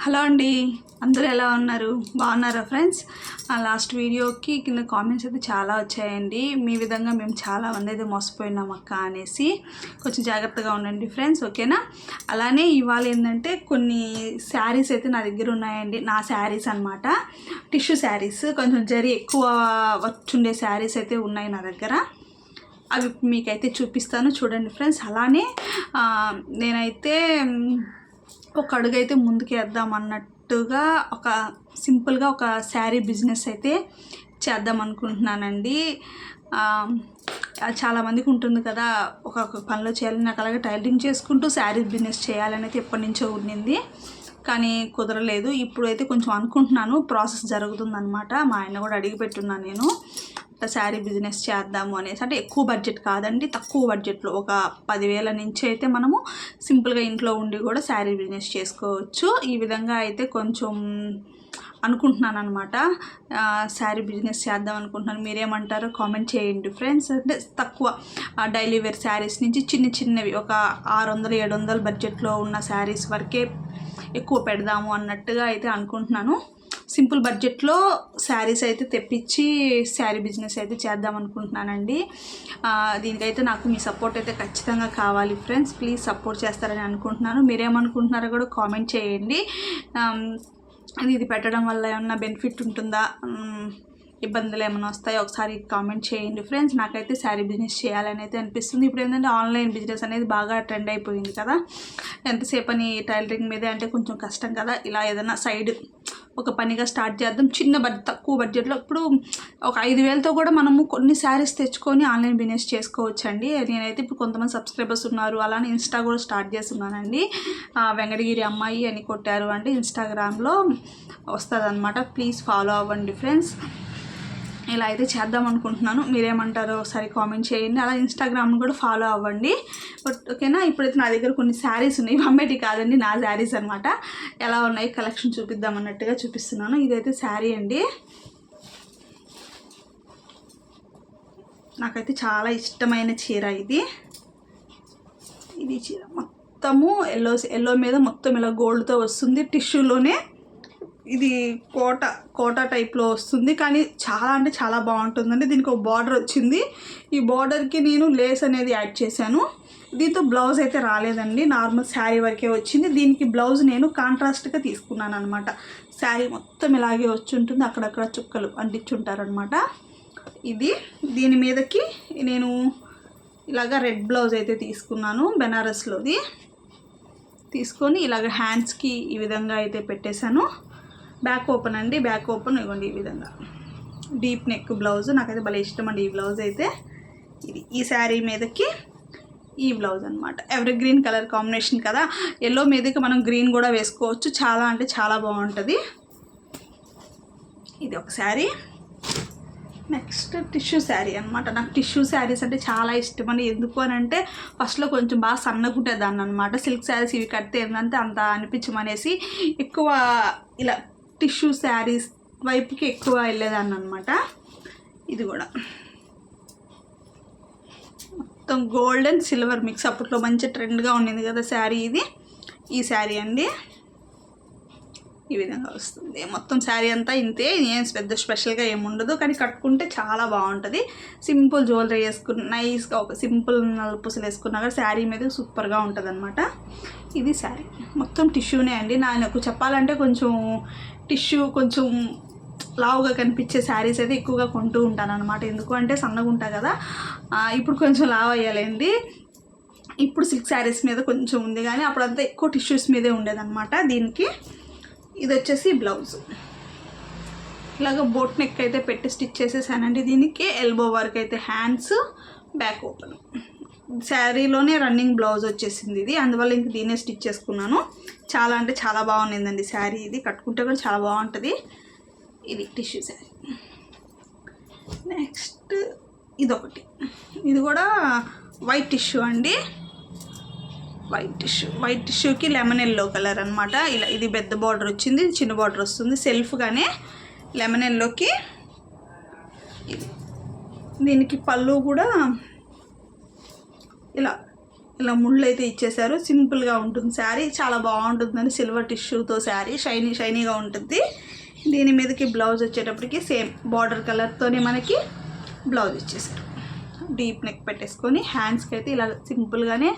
Hello అండి, అందరూ ఎలా ఉన్నారు? బాగున్నారా ఫ్రెండ్స్? లాస్ట్ వీడియోకి కింద కామెంట్స్ అయితే చాలా వచ్చాయండి. మీ విధంగా మేము చాలా మంది అయితే మోసపోయినాం అక్క అనేసి. కొంచెం జాగ్రత్తగా ఉండండి ఫ్రెండ్స్, ఓకేనా? అలానే ఇవాళ ఏంటంటే కొన్ని శారీస్ అయితే నా దగ్గర ఉన్నాయండి. నా శారీస్ అనమాట, టిష్యూ శారీస్, కొంచెం జరీ ఎక్కువ వచ్చుండే శారీస్ అయితే ఉన్నాయి నా దగ్గర. అవి మీకైతే చూపిస్తాను, చూడండి ఫ్రెండ్స్. అలానే నేనైతే ఒక అడుగు అయితే ముందుకు వేద్దాం అన్నట్టుగా ఒక సింపుల్గా ఒక శారీ బిజినెస్ అయితే చేద్దాం అనుకుంటున్నానండి. చాలామందికి ఉంటుంది కదా, ఒక పనిలో చేయాలని. నాకు అలాగే టైలరింగ్ చేసుకుంటూ శారీ బిజినెస్ చేయాలని అయితే ఎప్పటి నుంచో ఉండింది, కానీ కుదరలేదు. ఇప్పుడైతే కొంచెం అనుకుంటున్నాను, ప్రాసెస్ జరుగుతుందనమాట. మా ఆయన కూడా అడిగి పెట్టున్నాను నేను, శారీ బిజినెస్ చేద్దాము అనేసి. అంటే ఎక్కువ బడ్జెట్ కాదండి, తక్కువ బడ్జెట్లో ఒక 10,000 నుంచి అయితే మనము సింపుల్గా ఇంట్లో ఉండి కూడా శారీ బిజినెస్ చేసుకోవచ్చు. ఈ విధంగా అయితే కొంచెం అనుకుంటున్నాను అనమాట. శారీ బిజినెస్ చేద్దాం అనుకుంటున్నాను. మీరేమంటారో కామెంట్ చేయండి ఫ్రెండ్స్. అంటే తక్కువ డైలీ వేర్ శారీస్ నుంచి చిన్న చిన్నవి ఒక 600-700 బడ్జెట్లో ఉన్న శారీస్ వరకే ఎక్కువ పెడదాము అన్నట్టుగా అయితే అనుకుంటున్నాను. సింపుల్ బడ్జెట్లో శారీస్ అయితే తెప్పించి శారీ బిజినెస్ అయితే చేద్దాం అనుకుంటున్నానండి. దీనికైతే నాకు మీ సపోర్ట్ అయితే ఖచ్చితంగా కావాలి ఫ్రెండ్స్. ప్లీజ్ సపోర్ట్ చేస్తారని అనుకుంటున్నాను. మీరేమనుకుంటున్నారో కూడా కామెంట్ చేయండి. ఇది పెట్టడం వల్ల ఏమన్నా బెనిఫిట్ ఉంటుందా, ఇబ్బందులు ఏమైనా వస్తాయో ఒకసారి కామెంట్ చేయండి ఫ్రెండ్స్. నాకైతే శారీ బిజినెస్ చేయాలని అయితే అనిపిస్తుంది. ఇప్పుడు ఏంటంటే ఆన్లైన్ బిజినెస్ అనేది బాగా ట్రెండ్ అయిపోయింది కదా. ఎంతసేపు అని టైలరింగ్ మీదే అంటే కొంచెం కష్టం కదా. ఇలా ఏదైనా సైడ్ ఒక పనిగా స్టార్ట్ చేద్దాం, తక్కువ బడ్జెట్లో. ఇప్పుడు ఒక 5,000తో కూడా మనము కొన్ని శారీస్ తెచ్చుకొని ఆన్లైన్ బిజినెస్ చేసుకోవచ్చండి. నేనైతే ఇప్పుడు కొంతమంది సబ్స్క్రైబర్స్ ఉన్నారు, అలానే ఇన్స్టా కూడా స్టార్ట్ చేస్తున్నానండి. వెంకటగిరి అమ్మాయి అని కొట్టారు అంటే ఇన్స్టాగ్రామ్లో వస్తుంది అనమాట. ప్లీజ్ ఫాలో అవ్వండి ఫ్రెండ్స్. ఇలా అయితే చేద్దాం అనుకుంటున్నాను. మీరేమంటారో ఒకసారి కామెంట్ చేయండి. అలా ఇన్స్టాగ్రామ్ని కూడా ఫాలో అవ్వండి. ఓకేనా? ఇప్పుడైతే నా దగ్గర కొన్ని శారీస్ ఉన్నాయి, అమ్మేటి కాదండి, నా శారీస్ అనమాట. ఎలా ఉన్నాయి కలెక్షన్ చూపిద్దాం అన్నట్టుగా చూపిస్తున్నాను. ఇదైతే శారీ అండి, నాకైతే చాలా ఇష్టమైన చీర ఇది చీర మొత్తము ఎల్లో మీద మొత్తం ఇలా గోల్డ్తో వస్తుంది. టిష్యూలోనే ఇది కోటా టైప్లో వస్తుంది, కానీ చాలా అంటే చాలా బాగుంటుందండి. దీనికి ఒక బార్డర్ వచ్చింది. ఈ బార్డర్కి నేను లేస్ అనేది యాడ్ చేశాను. దీంతో బ్లౌజ్ అయితే రాలేదండి, నార్మల్ శారీ వరకే వచ్చింది. దీనికి బ్లౌజ్ నేను కాంట్రాస్ట్గా తీసుకున్నాను అనమాట. శారీ మొత్తం ఇలాగే వచ్చి ఉంటుంది, అక్కడక్కడ చుక్కలు అంటించుంటారనమాట. దీని మీదకి నేను ఇలాగ రెడ్ బ్లౌజ్ అయితే తీసుకున్నాను, బెనారస్లోది. తీసుకొని ఇలాగ హ్యాండ్స్కి ఈ విధంగా అయితే పెట్టేశాను. బ్యాక్ ఓపెన్ అండి, బ్యాక్ ఓపెన్ ఇవ్వండి. ఈ విధంగా డీప్ నెక్ బ్లౌజ్, నాకైతే భలే ఇష్టం అండి ఈ బ్లౌజ్ అయితే. ఈ శారీ మీదకి ఈ బ్లౌజ్ అనమాట. ఎవర్ గ్రీన్ కలర్ కాంబినేషన్ కదా, ఎల్లో మీదకి మనం గ్రీన్ కూడా వేసుకోవచ్చు. చాలా అంటే చాలా బాగుంటుంది. ఇది ఒక శారీ. నెక్స్ట్ టిష్యూ శారీ అనమాట. నాకు టిష్యూ శారీస్ అంటే చాలా ఇష్టం అండి. ఎందుకు అని అంటే ఫస్ట్లో కొంచెం బాగా సన్నగుంటేదాన్ని అనమాట. సిల్క్ శారీస్ ఇవి కడితే ఏంటంటే అంత అనిపించమనేసి ఎక్కువ ఇలా టిష్యూ శారీస్ వైపుకి ఎక్కువ వెళ్ళేదాన్ని అనమాట. ఇది కూడా మొత్తం గోల్డ్ అండ్ సిల్వర్ మిక్స్, అప్పట్లో మంచి ట్రెండ్గా ఉండింది కదా శారీ ఇది. ఈ శారీ అండి ఈ విధంగా వస్తుంది. మొత్తం శారీ అంతా ఇంతే, ఏం పెద్ద స్పెషల్గా ఏముండదు, కానీ కట్టుకుంటే చాలా బాగుంటుంది. సింపుల్ జ్యువెలరీ వేసుకున్న నైస్గా ఒక సింపుల్ నలుపుసలు వేసుకున్నా కూడా శారీ మీద సూపర్గా ఉంటుంది అనమాట. ఇది శారీ మొత్తం టిష్యూనే అండి. నాకు చెప్పాలంటే కొంచెం టిష్యూ కొంచెం లావుగా కనిపించే శారీస్ అయితే ఎక్కువగా కొంటూ ఉంటాను అనమాట. ఎందుకు అంటే సన్నగా ఉంటాయి కదా. ఇప్పుడు కొంచెం లావు అయ్యాలండి. ఇప్పుడు సిల్క్ శారీస్ మీద కొంచెం ఉంది, కానీ అప్పుడంతా ఎక్కువ టిష్యూస్ మీదే ఉండేదన్నమాట. దీనికి ఇది వచ్చేసి బ్లౌజ్, ఇలాగ బోట్ నెక్ అయితే పెట్టి స్టిచ్ చేసేసానండి. దీనికి ఎల్బో వర్క్ అయితే హ్యాండ్స్, బ్యాక్ ఓపెన్. శారీలోనే రన్నింగ్ బ్లౌజ్ వచ్చేసింది ఇది, అందువల్ల ఇంక దీనే స్టిచ్ చేసుకున్నాను. చాలా అంటే చాలా బాగుండిందండి శారీ. ఇది కట్టుకుంటే కూడా చాలా బాగుంటుంది. ఇది టిష్యూ శారీ. నెక్స్ట్ ఇదొకటి, ఇది కూడా వైట్ టిష్యూ అండి. వైట్ టిష్యూకి లెమన్ ఎల్లో కలర్ అనమాట. ఇలా ఇది పెద్ద బార్డర్ వచ్చింది, చిన్న బార్డర్ వస్తుంది సెల్ఫ్గానే లెమన్ ఎల్లోకి. దీనికి పళ్ళు కూడా ఇలా ఇలా ముళ్ళు అయితే ఇచ్చేసారు. సింపుల్గా ఉంటుంది శారీ, చాలా బాగుంటుందని సిల్వర్ టిష్యూతో శారీ షైనీగా ఉంటుంది. దీని మీదకి బ్లౌజ్ వచ్చేటప్పటికి సేమ్ బార్డర్ కలర్తోనే మనకి బ్లౌజ్ ఇచ్చేసారు. డీప్ నెక్ పెట్టేసుకొని హ్యాండ్స్కి అయితే ఇలా సింపుల్గానే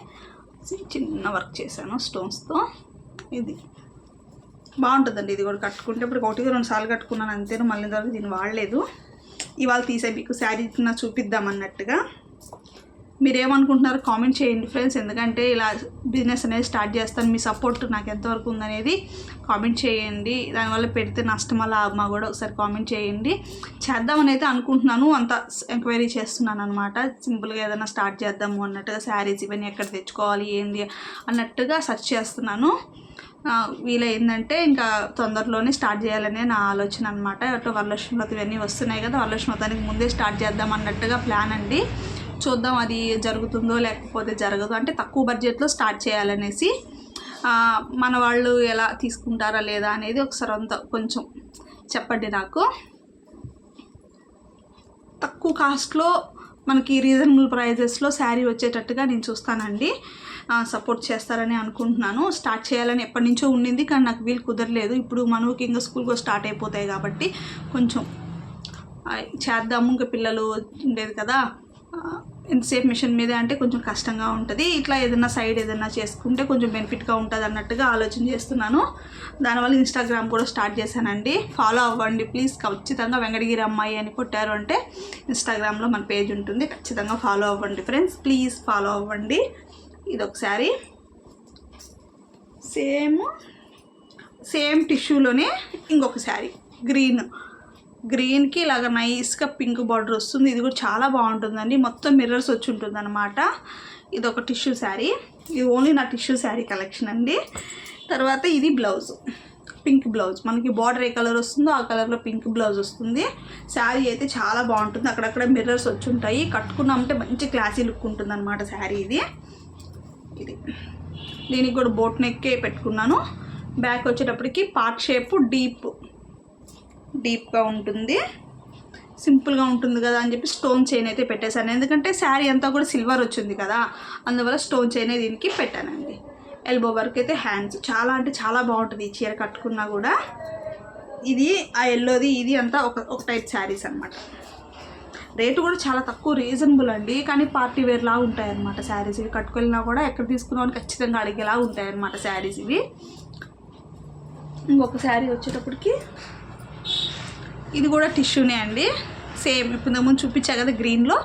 చిన్న వర్క్ చేశాను స్టోన్స్తో. ఇది బాగుంటుందండి. ఇది కూడా కట్టుకుంటే ఇప్పుడు 1-2 సార్లు కట్టుకున్నాను అంతేను, మళ్ళీ తర్వాత దీన్ని వాడలేదు. ఇవాళ తీసే మీకు శారీ చూపిద్దామన్నట్టుగా. మీరేమనుకుంటున్నారో కామెంట్ చేయండి ఫ్రెండ్స్. ఎందుకంటే ఇలా బిజినెస్ అనేది స్టార్ట్ చేస్తాను, మీ సపోర్ట్ నాకు ఎంతవరకు ఉందనేది కామెంట్ చేయండి. దానివల్ల పెడితే నష్టమా లాభమా కూడా ఒకసారి కామెంట్ చేయండి. చేద్దామని అయితే అనుకుంటున్నాను, అంత ఎంక్వైరీ చేస్తున్నాను అనమాట. సింపుల్గా ఏదైనా స్టార్ట్ చేద్దాము అన్నట్టుగా, శారీస్ ఇవన్నీ ఎక్కడ తెచ్చుకోవాలి ఏంది అన్నట్టుగా సెర్చ్ చేస్తున్నాను. వీలైందంటే ఇంకా తొందరలోనే స్టార్ట్ చేయాలనే నా ఆలోచన అనమాట. అటు వరలక్ష్మి వ్రతం ఇవన్నీ వస్తున్నాయి కదా, వరలక్ష్మి వ్రతానికి ముందే స్టార్ట్ చేద్దాం అన్నట్టుగా ప్లాన్ అండి. చూద్దాం అది జరుగుతుందో లేకపోతే జరగదు. అంటే తక్కువ బడ్జెట్లో స్టార్ట్ చేయాలనేసి, మన వాళ్ళు ఎలా తీసుకుంటారా లేదా అనేది ఒకసారి అంత కొంచెం చెప్పండి నాకు. తక్కువ కాస్ట్లో మనకి రీజనబుల్ ప్రైజెస్లో శారీ వచ్చేటట్టుగా నేను చూస్తానండి. సపోర్ట్ చేస్తారని అనుకుంటున్నాను. స్టార్ట్ చేయాలని ఎప్పటి నుంచో ఉండింది, కానీ నాకు వీలు కుదరలేదు. ఇప్పుడు మనకి ఇంకా స్కూల్కి స్టార్ట్ అయిపోతాయి కాబట్టి కొంచెం చేద్దాము. ఇంకా పిల్లలు ఉండేది కదా, ఎంతసేపు మిషన్ మీదే అంటే కొంచెం కష్టంగా ఉంటుంది. ఇట్లా ఏదైనా సైడ్ ఏదైనా చేసుకుంటే కొంచెం బెనిఫిట్గా ఉంటుంది అన్నట్టుగా ఆలోచన చేస్తున్నాను. దానివల్ల ఇన్స్టాగ్రామ్ కూడా స్టార్ట్ చేశానండి. ఫాలో అవ్వండి ప్లీజ్. ఖచ్చితంగా వెంకటగిరి అమ్మాయి అని కొట్టారు అంటే ఇన్స్టాగ్రామ్లో మన పేజ్ ఉంటుంది, ఖచ్చితంగా ఫాలో అవ్వండి ఫ్రెండ్స్, ప్లీజ్ ఫాలో అవ్వండి. ఇది ఒక శారీ, సేమ్ టిష్యూలోనే ఇంకొక శారీ గ్రీన్కి ఇలాగ నైస్గా పింక్ బార్డర్ వస్తుంది. ఇది కూడా చాలా బాగుంటుందండి, మొత్తం మిర్రర్స్ వచ్చి ఉంటుంది అనమాట. ఇది ఒక టిష్యూ శారీ, ఇది ఓన్లీ నా టిష్యూ శారీ కలెక్షన్ అండి. తర్వాత ఇది బ్లౌజ్, పింక్ బ్లౌజ్, మనకి బార్డర్ ఏ కలర్ వస్తుందో ఆ కలర్లో పింక్ బ్లౌజ్ వస్తుంది. శారీ అయితే చాలా బాగుంటుంది, అక్కడక్కడ మిర్రర్స్ వచ్చి ఉంటాయి. కట్టుకున్నామంటే మంచి క్లాసీ లుక్ ఉంటుంది అనమాట శారీ ఇది. దీనికి కూడా బోట్ నెక్కే పెట్టుకున్నాను. బ్యాక్ వచ్చేటప్పటికి పార్ట్ షేప్ డీప్గా ఉంటుంది, సింపుల్గా ఉంటుంది కదా అని చెప్పి స్టోన్ చైన్ అయితే పెట్టేశాను. ఎందుకంటే శారీ అంతా కూడా సిల్వర్ వచ్చింది కదా, అందువల్ల స్టోన్ చైన్ దీనికి పెట్టానండి. ఎల్బో వర్క్ అయితే హ్యాండ్స్ చాలా అంటే చాలా బాగుంటుంది ఈ చీర కట్టుకున్నా కూడా. ఇది ఆ ఎల్లోది ఇది అంతా ఒక టైప్ శారీస్ అనమాట. రేటు కూడా చాలా తక్కువ, రీజనబుల్ అండి. కానీ పార్టీ వేర్లా ఉంటాయి అన్నమాట శారీస్ ఇవి. కట్టుకెళ్ళినా కూడా ఎక్కడ తీసుకున్నామని ఖచ్చితంగా అడిగేలా ఉంటాయి అన్నమాట శారీస్ ఇవి. ఇంకొక శారీ వచ్చేటప్పటికి ఇది కూడా టిష్యూనే అండి, సేమ్ ఇప్పుడు ముందు చూపించా కదా గ్రీన్లో,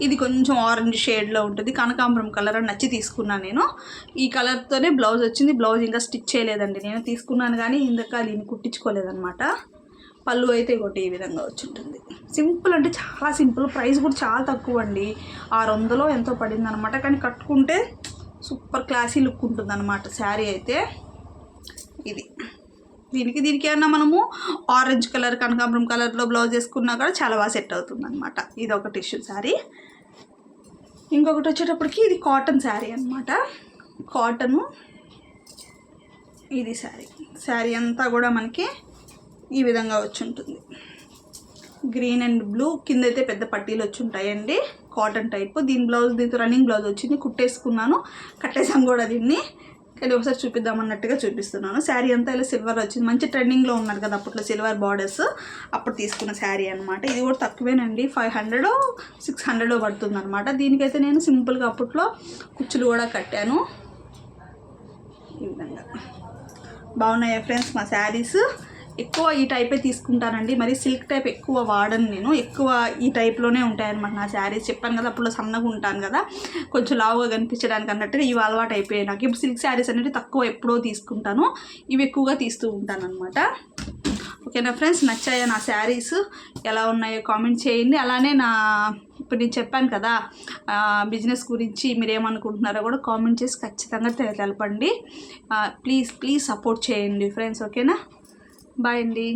ఇది కొంచెం ఆరెంజ్ షేడ్లో ఉంటుంది. కనకాంబరం కలర్ అని నచ్చి తీసుకున్నాను నేను. ఈ కలర్తోనే బ్లౌజ్ వచ్చింది. బ్లౌజ్ ఇంకా స్టిచ్ చేయలేదండి, నేను తీసుకున్నాను కానీ ఇందాక దీన్ని కుట్టించుకోలేదన్నమాట. పళ్ళు అయితే ఒకటి ఈ విధంగా వచ్చి ఉంటుంది. సింపుల్ అంటే చాలా సింపుల్, ప్రైస్ కూడా చాలా తక్కువ అండి, 600 ఎంతో పడింది అనమాట. కానీ కట్టుకుంటే సూపర్ క్లాసీ లుక్ ఉంటుంది అనమాట శారీ అయితే. ఇది దీనికి ఏమన్నా మనము ఆరెంజ్ కలర్ కనకాంబరం కలర్లో బ్లౌజ్ వేసుకున్నా కూడా చాలా బాగా సెట్ అవుతుంది అనమాట. ఇది ఒక టిష్యూ శారీ. ఇంకొకటి వచ్చేటప్పటికి ఇది కాటన్ శారీ అనమాట. కాటను ఇది శారీ అంతా కూడా మనకి ఈ విధంగా వచ్చి ఉంటుంది. గ్రీన్ అండ్ బ్లూ, కింద అయితే పెద్ద పట్టీలు వచ్చి ఉంటాయండి, కాటన్ టైప్. దీంతో రన్నింగ్ బ్లౌజ్ వచ్చింది, కుట్టేసుకున్నాను, కట్టేసాను కూడా దీన్ని. కానీ ఒకసారి చూపిద్దామన్నట్టుగా చూపిస్తున్నాను. శారీ అంతా ఇలా సిల్వర్ వచ్చింది, మంచి ట్రెండింగ్లో ఉన్నారు కదా అప్పట్లో సిల్వర్ బార్డర్స్, అప్పుడు తీసుకున్న శారీ అనమాట. ఇది కూడా తక్కువేనండి, 500-600 పడుతుంది అనమాట. దీనికైతే నేను సింపుల్గా అప్పట్లో కుచ్చులు కూడా కట్టాను. ఈ విధంగా బాగున్నాయి ఫ్రెండ్స్ మా శారీస్. ఎక్కువ ఈ టైపే తీసుకుంటానండి, మరి సిల్క్ టైప్ ఎక్కువ వాడను నేను, ఎక్కువ ఈ టైప్లోనే ఉంటాయన్నమాట నా శారీస్. చెప్పాను కదా అప్పుడు సన్నగా ఉంటాను కదా, కొంచెం లావుగా కనిపించడానికి అన్నట్టుగా ఇవి అలవాటు అయిపోయాయి నాకు. ఇప్పుడు సిల్క్ శారీస్ అనేవి తక్కువ ఎప్పుడో తీసుకుంటాను, ఇవి ఎక్కువగా తీస్తూ ఉంటాను అనమాట. ఓకేనా ఫ్రెండ్స్, నచ్చాయా నా శారీస్, ఎలా ఉన్నాయో కామెంట్ చేయండి. అలానే ఇప్పుడు నేను చెప్పాను కదా బిజినెస్ గురించి మీరు ఏమనుకుంటున్నారో కూడా కామెంట్ చేసి ఖచ్చితంగా తెలపండి. ప్లీజ్ సపోర్ట్ చేయండి ఫ్రెండ్స్. ఓకేనా, బాయ్ అండి.